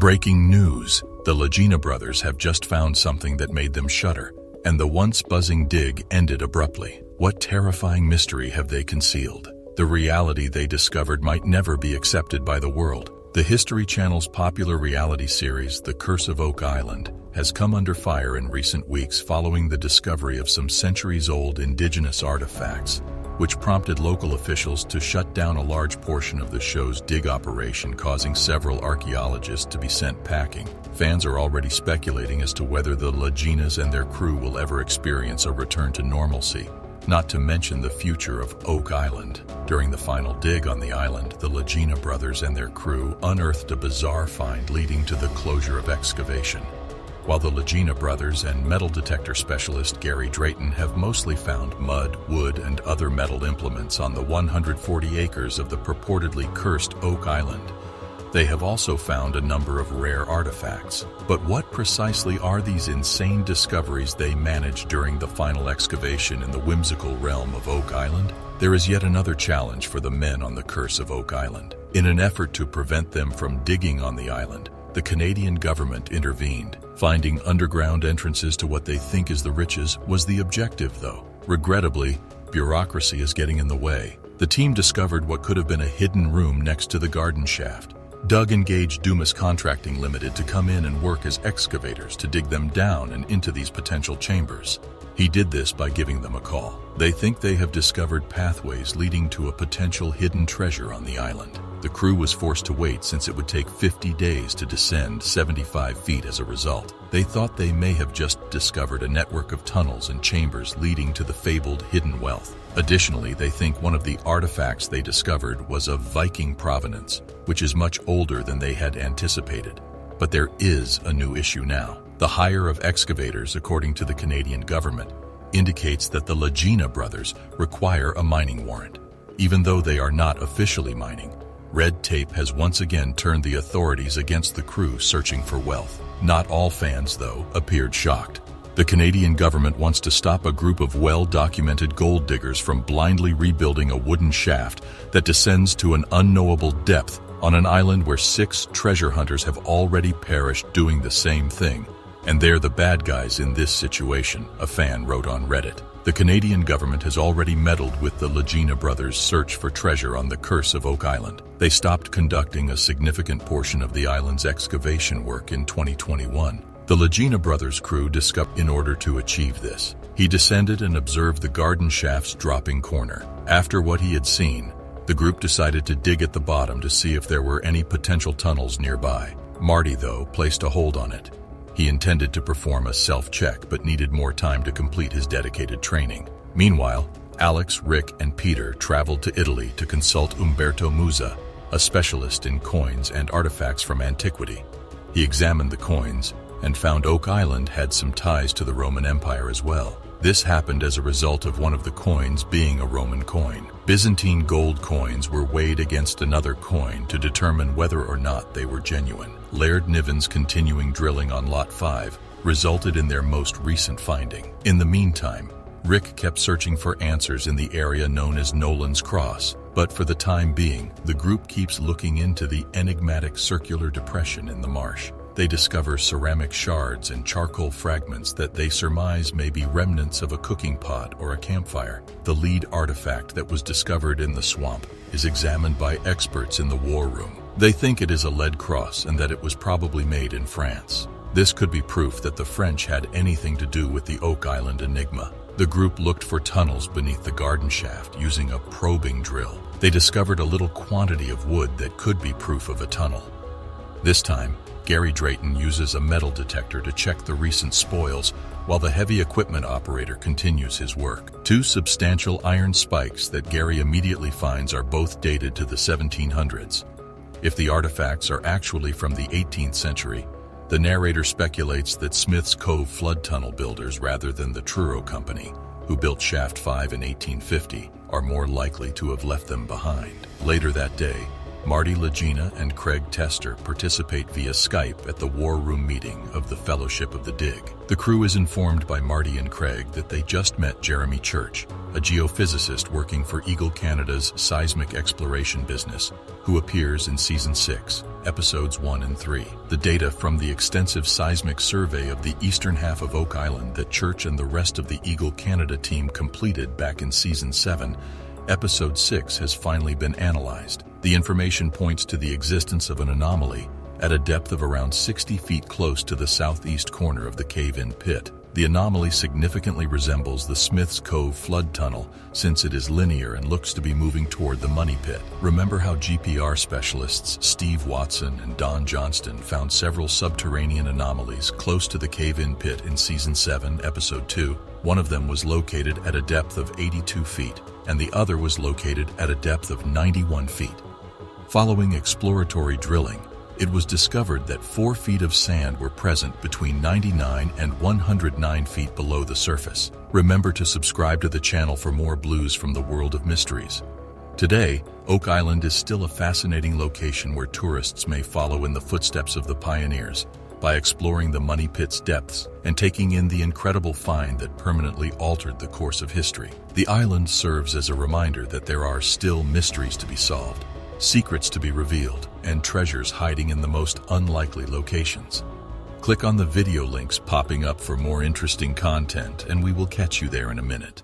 Breaking news! The Lagena brothers have just found something that made them shudder, and the once buzzing dig ended abruptly. What terrifying mystery have they concealed? The reality they discovered might never be accepted by the world. The History Channel's popular reality series, The Curse of Oak Island, has come under fire in recent weeks following the discovery of some centuries-old indigenous artifacts, which prompted local officials to shut down a large portion of the show's dig operation, causing several archaeologists to be sent packing. Fans are already speculating as to whether the Laginas and their crew will ever experience a return to normalcy, not to mention the future of Oak Island. During the final dig on the island, the Lagena brothers and their crew unearthed a bizarre find leading to the closure of Excavation. While the Lagena brothers and metal detector specialist Gary Drayton have mostly found mud, wood, and other metal implements on the 140 acres of the purportedly cursed Oak Island, they have also found a number of rare artifacts. But what precisely are these insane discoveries they managed during the final excavation in the whimsical realm of Oak Island? There is yet another challenge for the men on the Curse of Oak Island. In an effort to prevent them from digging on the island, the Canadian government intervened. Finding underground entrances to what they think is the riches was the objective, though. Regrettably, bureaucracy is getting in the way. The team discovered what could have been a hidden room next to the garden shaft. Doug engaged Dumas Contracting Limited to come in and work as excavators to dig them down and into these potential chambers. He did this by giving them a call. They think they have discovered pathways leading to a potential hidden treasure on the island. The crew was forced to wait since it would take 50 days to descend 75 feet as a result. They thought they may have just discovered a network of tunnels and chambers leading to the fabled hidden wealth. Additionally, they think one of the artifacts they discovered was of Viking provenance, which is much older than they had anticipated. But there is a new issue now. The hire of excavators, according to the Canadian government, indicates that the Lagena brothers require a mining warrant. Even though they are not officially mining, red tape has once again turned the authorities against the crew searching for wealth. Not all fans, though, appeared shocked. The Canadian government wants to stop a group of well-documented gold diggers from blindly rebuilding a wooden shaft that descends to an unknowable depth on an island where 6 treasure hunters have already perished doing the same thing. And they're the bad guys in this situation, a fan wrote on Reddit. The Canadian government has already meddled with the Lagena brothers' search for treasure on the Curse of Oak Island. They stopped conducting a significant portion of the island's excavation work in 2021. The Lagena brothers' crew discovered in order to achieve this. He descended and observed the garden shaft's dropping corner. After what he had seen, the group decided to dig at the bottom to see if there were any potential tunnels nearby. Marty, though, placed a hold on it. He intended to perform a self-check but needed more time to complete his dedicated training. Meanwhile, Alex, Rick, and Peter traveled to Italy to consult Umberto Musa, a specialist in coins and artifacts from antiquity. He examined the coins and found Oak Island had some ties to the Roman Empire as well. This happened as a result of one of the coins being a Roman coin. Byzantine gold coins were weighed against another coin to determine whether or not they were genuine. Laird Niven's continuing drilling on Lot 5 resulted in their most recent finding. In the meantime, Rick kept searching for answers in the area known as Nolan's Cross, but for the time being, the group keeps looking into the enigmatic circular depression in the marsh. They discover ceramic shards and charcoal fragments that they surmise may be remnants of a cooking pot or a campfire. The lead artifact that was discovered in the swamp is examined by experts in the war room. They think it is a lead cross and that it was probably made in France. This could be proof that the French had anything to do with the Oak Island enigma. The group looked for tunnels beneath the garden shaft using a probing drill. They discovered a little quantity of wood that could be proof of a tunnel. This time, Gary Drayton uses a metal detector to check the recent spoils while the heavy equipment operator continues his work. 2 substantial iron spikes that Gary immediately finds are both dated to the 1700s. If the artifacts are actually from the 18th century, the narrator speculates that Smith's Cove flood tunnel builders rather than the Truro Company, who built Shaft 5 in 1850, are more likely to have left them behind. Later that day, Marty Lagena and Craig Tester participate via Skype at the War Room meeting of the Fellowship of the Dig. The crew is informed by Marty and Craig that they just met Jeremy Church, a geophysicist working for Eagle Canada's seismic exploration business, who appears in Season 6. Episodes 1 and 3. The data from the extensive seismic survey of the eastern half of Oak Island that Church and the rest of the Eagle Canada team completed back in Season 7, Episode 6 has finally been analyzed. The information points to the existence of an anomaly at a depth of around 60 feet close to the southeast corner of the cave-in pit. The anomaly significantly resembles the Smith's Cove flood tunnel since it is linear and looks to be moving toward the money pit. Remember how GPR specialists Steve Watson and Don Johnston found several subterranean anomalies close to the cave-in pit in Season 7, Episode 2? One of them was located at a depth of 82 feet, and the other was located at a depth of 91 feet. Following exploratory drilling, it was discovered that 4 feet of sand were present between 99 and 109 feet below the surface. Remember to subscribe to the channel for more blues from the world of mysteries. Today, Oak Island is still a fascinating location where tourists may follow in the footsteps of the pioneers by exploring the money pit's depths and taking in the incredible find that permanently altered the course of history. The island serves as a reminder that there are still mysteries to be solved, secrets to be revealed, and treasures hiding in the most unlikely locations. Click on the video links popping up for more interesting content, and we will catch you there in a minute.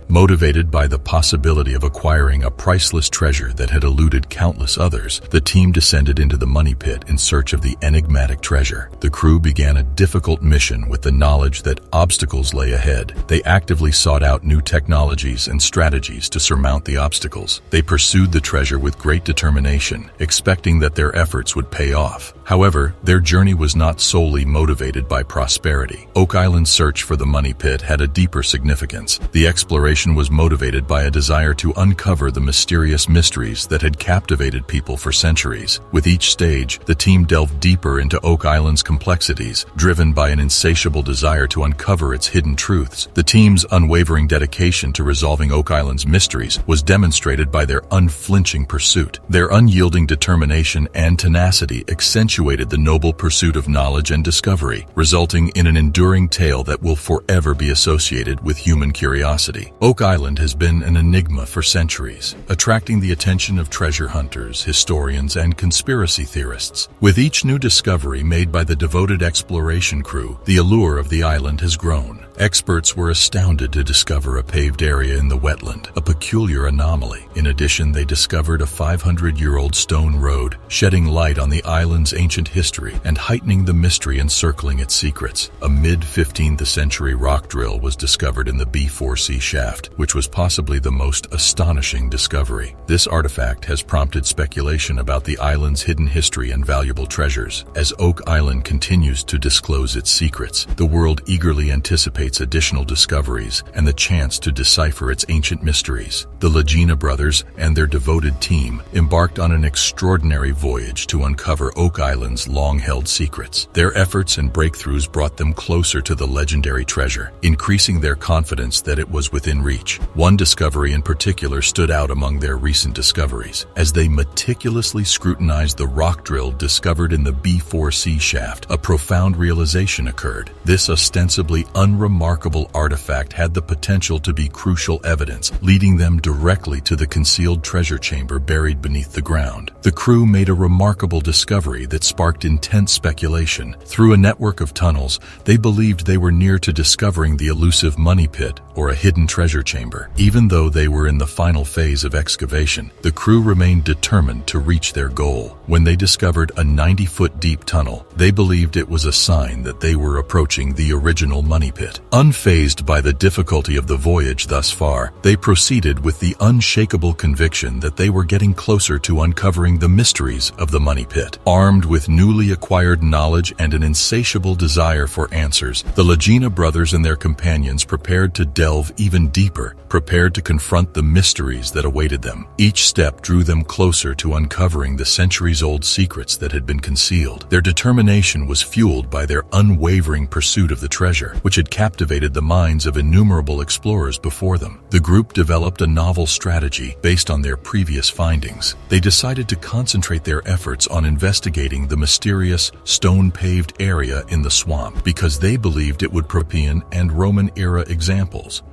Motivated by the possibility of acquiring a priceless treasure that had eluded countless others, the team descended into the money pit in search of the enigmatic treasure. The crew began a difficult mission with the knowledge that obstacles lay ahead. They actively sought out new technologies and strategies to surmount the obstacles. They pursued the treasure with great determination, expecting that their efforts would pay off. However, their journey was not solely motivated by prosperity. Oak Island's search for the money pit had a deeper significance. The exploration was motivated by a desire to uncover the mysterious mysteries that had captivated people for centuries. With each stage, the team delved deeper into Oak Island's complexities, driven by an insatiable desire to uncover its hidden truths. The team's unwavering dedication to resolving Oak Island's mysteries was demonstrated by their unflinching pursuit. Their unyielding determination and tenacity accentuated the noble pursuit of knowledge and discovery, resulting in an enduring tale that will forever be associated with human curiosity. Oak Island has been an enigma for centuries, attracting the attention of treasure hunters, historians, and conspiracy theorists. With each new discovery made by the devoted exploration crew, the allure of the island has grown. Experts were astounded to discover a paved area in the wetland, a peculiar anomaly. In addition, they discovered a 500-year-old stone road, shedding light on the island's ancient history and heightening the mystery encircling its secrets. A mid-15th century rock drill was discovered in the B4C shaft, which was possibly the most astonishing discovery. This artifact has prompted speculation about the island's hidden history and valuable treasures. As Oak Island continues to disclose its secrets, the world eagerly anticipates additional discoveries and the chance to decipher its ancient mysteries. The Lagina brothers and their devoted team embarked on an extraordinary voyage to uncover Oak Island's long-held secrets. Their efforts and breakthroughs brought them closer to the legendary treasure, increasing their confidence that it was within reach. One discovery in particular stood out among their recent discoveries. As they meticulously scrutinized the rock drill discovered in the B4C shaft, a profound realization occurred. This ostensibly unremarkable artifact had the potential to be crucial evidence, leading them directly to the concealed treasure chamber buried beneath the ground. The crew made a remarkable discovery that sparked intense speculation. Through a network of tunnels, they believed they were near to discovering the elusive money pit or a hidden treasure chamber. Even though they were in the final phase of excavation, the crew remained determined to reach their goal. When they discovered a 90-foot deep tunnel, they believed it was a sign that they were approaching the original money pit. Unfazed by the difficulty of the voyage thus far, they proceeded with the unshakable conviction that they were getting closer to uncovering the mysteries of the money pit. Armed with newly acquired knowledge and an insatiable desire for answers, the Lagina brothers and their companions prepared to delve even deeper, prepared to confront the mysteries that awaited them. Each step drew them closer to uncovering the centuries-old secrets that had been concealed. Their determination was fueled by their unwavering pursuit of the treasure, which had captivated the minds of innumerable explorers before them. The group developed a novel strategy based on their previous findings. They decided to concentrate their efforts on investigating the mysterious, stone-paved area in the swamp because they believed it would European and Roman-era examples.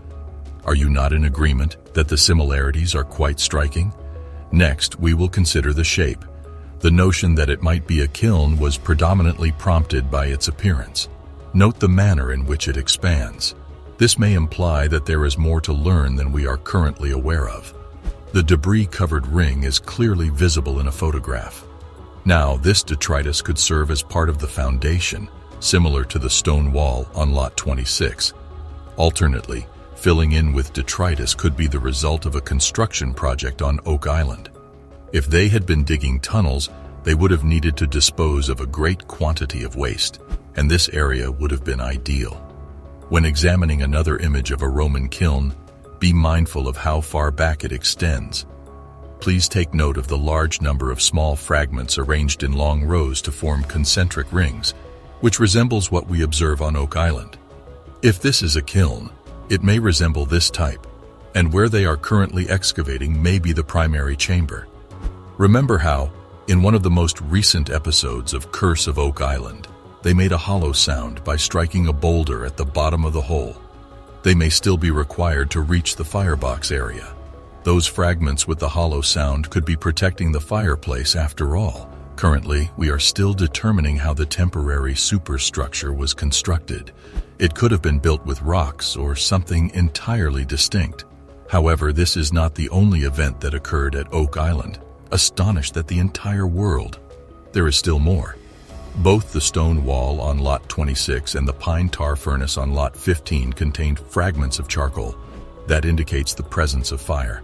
Are you not in agreement that the similarities are quite striking? Next, we will consider the shape. The notion that it might be a kiln was predominantly prompted by its appearance. Note the manner in which it expands. This may imply that there is more to learn than we are currently aware of. The debris-covered ring is clearly visible in a photograph. Now, this detritus could serve as part of the foundation, similar to the stone wall on Lot 26. Alternately, filling in with detritus could be the result of a construction project on Oak Island. If they had been digging tunnels, they would have needed to dispose of a great quantity of waste, and this area would have been ideal. When examining another image of a Roman kiln, be mindful of how far back it extends. Please take note of the large number of small fragments arranged in long rows to form concentric rings, which resembles what we observe on Oak Island. If this is a kiln, it may resemble this type, and where they are currently excavating may be the primary chamber. Remember how, in one of the most recent episodes of Curse of Oak Island, they made a hollow sound by striking a boulder at the bottom of the hole. They may still be required to reach the firebox area. Those fragments with the hollow sound could be protecting the fireplace after all. Currently, we are still determining how the temporary superstructure was constructed. It could have been built with rocks or something entirely distinct. However, this is not the only event that occurred at Oak Island. Astonished that the entire world. There is still more. Both the stone wall on Lot 26 and the pine tar furnace on Lot 15 contained fragments of charcoal. That indicates the presence of fire.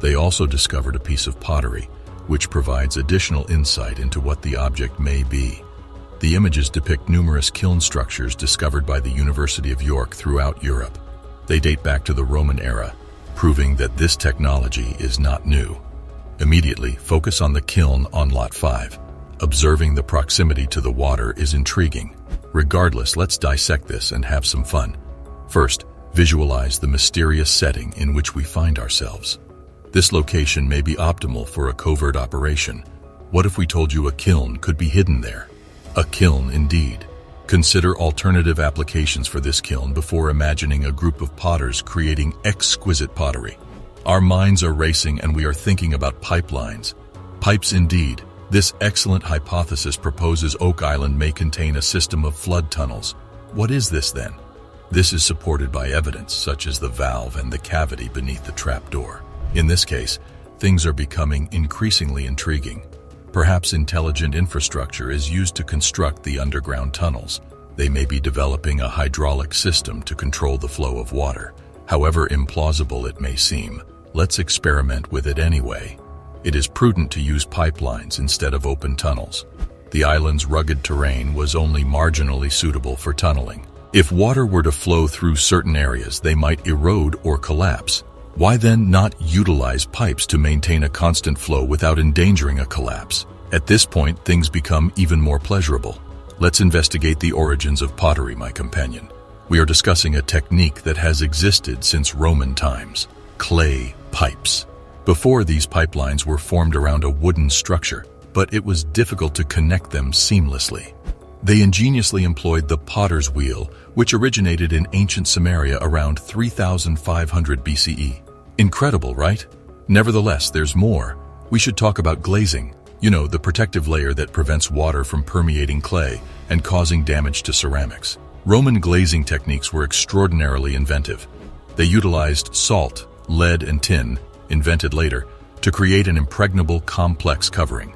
They also discovered a piece of pottery, which provides additional insight into what the object may be. The images depict numerous kiln structures discovered by the University of York throughout Europe. They date back to the Roman era, proving that this technology is not new. Immediately, focus on the kiln on Lot 5. Observing the proximity to the water is intriguing. Regardless, let's dissect this and have some fun. First, visualize the mysterious setting in which we find ourselves. This location may be optimal for a covert operation. What if we told you a kiln could be hidden there? A kiln indeed. Consider alternative applications for this kiln before imagining a group of potters creating exquisite pottery. Our minds are racing and we are thinking about pipelines. Pipes indeed. This excellent hypothesis proposes Oak Island may contain a system of flood tunnels. What is this then? This is supported by evidence such as the valve and the cavity beneath the trapdoor. In this case, things are becoming increasingly intriguing. Perhaps intelligent infrastructure is used to construct the underground tunnels. They may be developing a hydraulic system to control the flow of water. However implausible it may seem, let's experiment with it anyway. It is prudent to use pipelines instead of open tunnels. The island's rugged terrain was only marginally suitable for tunneling. If water were to flow through certain areas, they might erode or collapse. Why then not utilize pipes to maintain a constant flow without endangering a collapse? At this point, things become even more pleasurable. Let's investigate the origins of pottery, my companion. We are discussing a technique that has existed since Roman times: clay pipes. Before, these pipelines were formed around a wooden structure, but it was difficult to connect them seamlessly. They ingeniously employed the potter's wheel, which originated in ancient Samaria around 3500 BCE. Incredible, right? Nevertheless, there's more. We should talk about glazing. You know, the protective layer that prevents water from permeating clay and causing damage to ceramics. Roman glazing techniques were extraordinarily inventive. They utilized salt, lead, and tin, invented later, to create an impregnable, complex covering.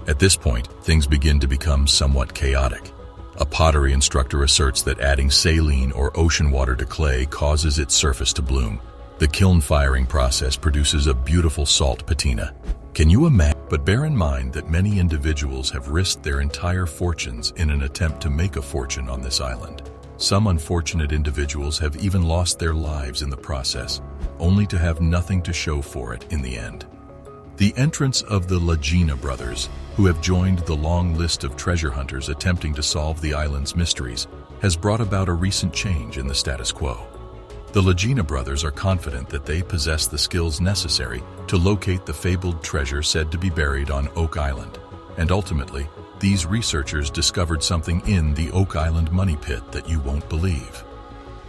At this point, things begin to become somewhat chaotic. A pottery instructor asserts that adding saline or ocean water to clay causes its surface to bloom. The kiln firing process produces a beautiful salt patina. Can you imagine? But bear in mind that many individuals have risked their entire fortunes in an attempt to make a fortune on this island. Some unfortunate individuals have even lost their lives in the process, only to have nothing to show for it in the end. The entrance of the Lagina brothers, who have joined the long list of treasure hunters attempting to solve the island's mysteries, has brought about a recent change in the status quo. The Lagena brothers are confident that they possess the skills necessary to locate the fabled treasure said to be buried on Oak Island, and ultimately, these researchers discovered something in the Oak Island money pit that you won't believe.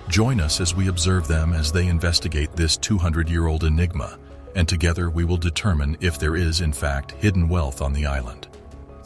Join us as we observe them as they investigate this 200-year-old enigma, and together we will determine if there is, in fact, hidden wealth on the island.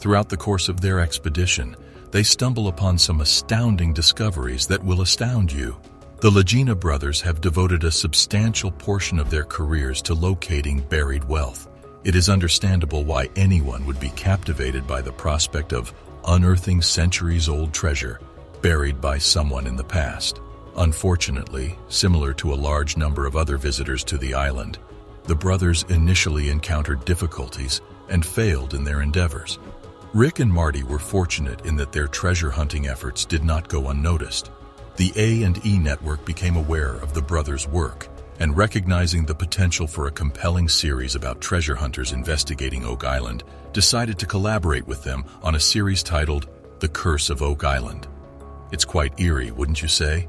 Throughout the course of their expedition, they stumble upon some astounding discoveries that will astound you. The Lagena brothers have devoted a substantial portion of their careers to locating buried wealth. It is understandable why anyone would be captivated by the prospect of unearthing centuries-old treasure buried by someone in the past. Unfortunately, similar to a large number of other visitors to the island, the brothers initially encountered difficulties and failed in their endeavors. Rick and Marty were fortunate in that their treasure hunting efforts did not go unnoticed. The A&E network became aware of the brothers' work, and recognizing the potential for a compelling series about treasure hunters investigating Oak Island, decided to collaborate with them on a series titled The Curse of Oak Island. It's quite eerie, wouldn't you say?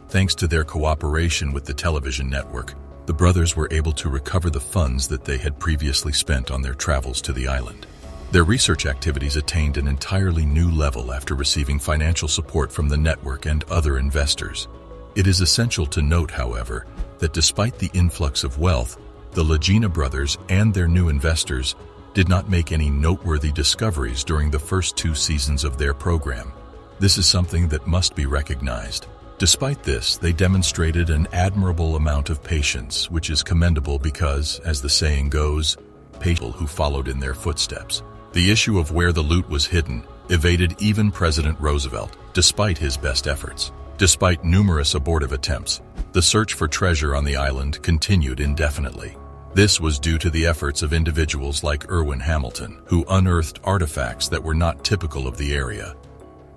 Thanks to their cooperation with the television network, the brothers were able to recover the funds that they had previously spent on their travels to the island. Their research activities attained an entirely new level after receiving financial support from the network and other investors. It is essential to note, however, that despite the influx of wealth, the Lagena brothers and their new investors did not make any noteworthy discoveries during the first 2 seasons of their program. This is something that must be recognized. Despite this, they demonstrated an admirable amount of patience, which is commendable because, as the saying goes, people who followed in their footsteps. The issue of where the loot was hidden evaded even President Roosevelt, despite his best efforts. Despite numerous abortive attempts, the search for treasure on the island continued indefinitely. This was due to the efforts of individuals like Irwin Hamilton, who unearthed artifacts that were not typical of the area.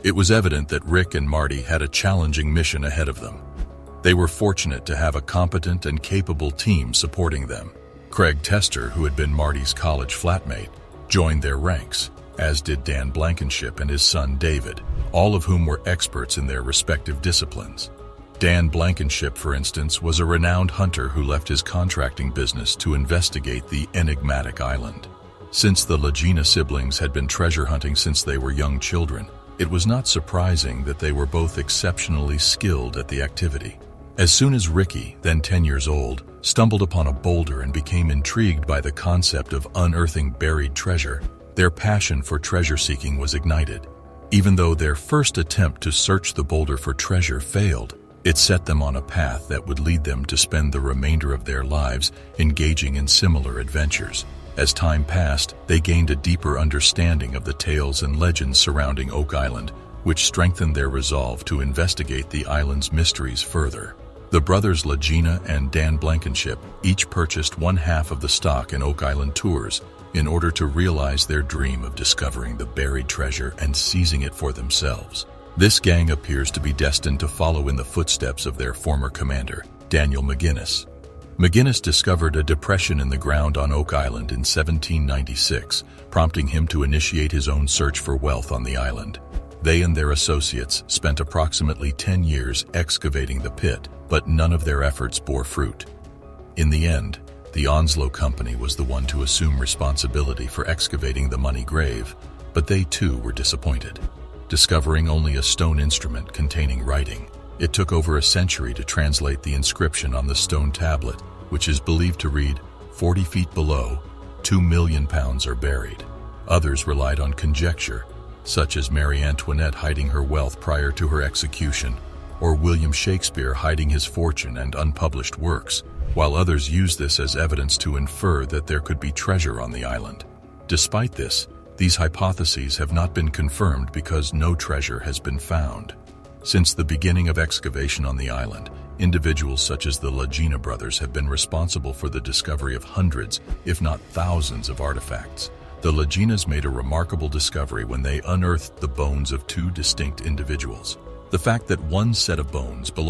It was evident that Rick and Marty had a challenging mission ahead of them. They were fortunate to have a competent and capable team supporting them. Craig Tester, who had been Marty's college flatmate, joined their ranks, as did Dan Blankenship and his son David, all of whom were experts in their respective disciplines. Dan Blankenship, for instance, was a renowned hunter who left his contracting business to investigate the enigmatic island. Since the Lagena siblings had been treasure hunting since they were young children, it was not surprising that they were both exceptionally skilled at the activity. As soon as Ricky, then 10 years old, stumbled upon a boulder and became intrigued by the concept of unearthing buried treasure, their passion for treasure seeking was ignited. Even though their first attempt to search the boulder for treasure failed, it set them on a path that would lead them to spend the remainder of their lives engaging in similar adventures. As time passed, they gained a deeper understanding of the tales and legends surrounding Oak Island, which strengthened their resolve to investigate the island's mysteries further. The brothers Lagena and Dan Blankenship each purchased 1/2 of the stock in Oak Island tours in order to realize their dream of discovering the buried treasure and seizing it for themselves. This gang appears to be destined to follow in the footsteps of their former commander, Daniel McGinnis. McGinnis discovered a depression in the ground on Oak Island in 1796, prompting him to initiate his own search for wealth on the island. They and their associates spent approximately 10 years excavating the pit, but none of their efforts bore fruit. In the end, the Onslow Company was the one to assume responsibility for excavating the money grave, but they too were disappointed. Discovering only a stone instrument containing writing, it took over a century to translate the inscription on the stone tablet, which is believed to read, 40 feet below, 2 million pounds are buried. Others relied on conjecture, such as Marie Antoinette hiding her wealth prior to her execution, or William Shakespeare hiding his fortune and unpublished works, while others used this as evidence to infer that there could be treasure on the island. Despite this, these hypotheses have not been confirmed because no treasure has been found. Since the beginning of excavation on the island, individuals such as the Lagena brothers have been responsible for the discovery of hundreds, if not thousands, of artifacts. The Lagenas made a remarkable discovery when they unearthed the bones of 2 distinct individuals. The fact that one set of bones belonged